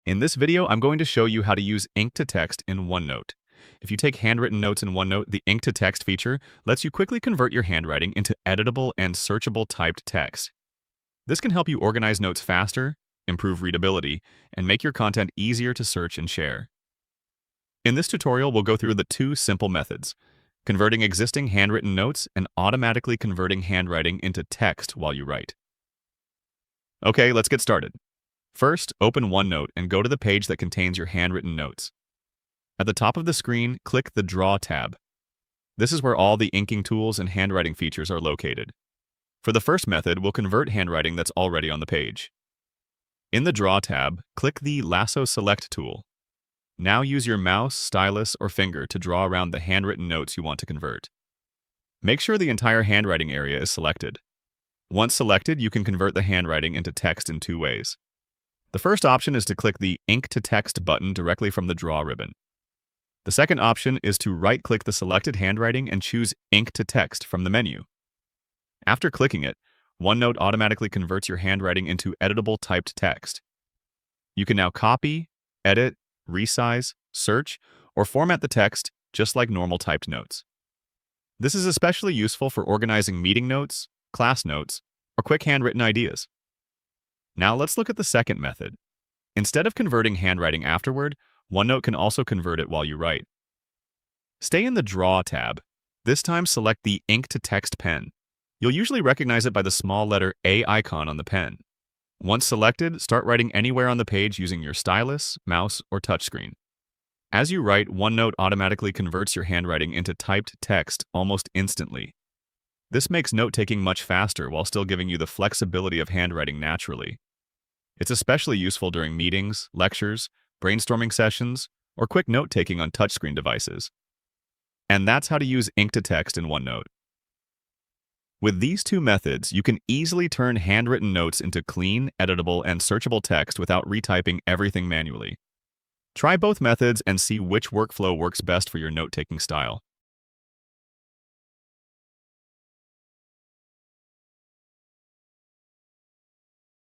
In this video, I'm going to show you how to use ink to text in OneNote. If you take handwritten notes in OneNote, the ink to text feature lets you quickly convert your handwriting into editable and searchable typed text. This can help you organize notes faster, improve readability, and make your content easier to search and share. In this tutorial, we'll go through the two simple methods: converting existing handwritten notes and automatically converting handwriting into text while you write. Okay, let's get started. First, open OneNote and go to the page that contains your handwritten notes. At the top of the screen, click the Draw tab. This is where all the inking tools and handwriting features are located. For the first method, we'll convert handwriting that's already on the page. In the Draw tab, click the Lasso Select tool. Now use your mouse, stylus, or finger to draw around the handwritten notes you want to convert. Make sure the entire handwriting area is selected. Once selected, you can convert the handwriting into text in two ways. The first option is to click the Ink to Text button directly from the Draw ribbon. The second option is to right-click the selected handwriting and choose Ink to Text from the menu. After clicking it, OneNote automatically converts your handwriting into editable typed text. You can now copy, edit, resize, search, or format the text just like normal typed notes. This is especially useful for organizing meeting notes, class notes, or quick handwritten ideas. Now let's look at the second method. Instead of converting handwriting afterward, OneNote can also convert it while you write. Stay in the Draw tab. This time select the Ink to Text pen. You'll usually recognize it by the small letter A icon on the pen. Once selected, start writing anywhere on the page using your stylus, mouse, or touchscreen. As you write, OneNote automatically converts your handwriting into typed text almost instantly. This makes note-taking much faster while still giving you the flexibility of handwriting naturally. It's especially useful during meetings, lectures, brainstorming sessions, or quick note-taking on touchscreen devices. And that's how to use ink to text in OneNote. With these two methods, you can easily turn handwritten notes into clean, editable, and searchable text without retyping everything manually. Try both methods and see which workflow works best for your note-taking style.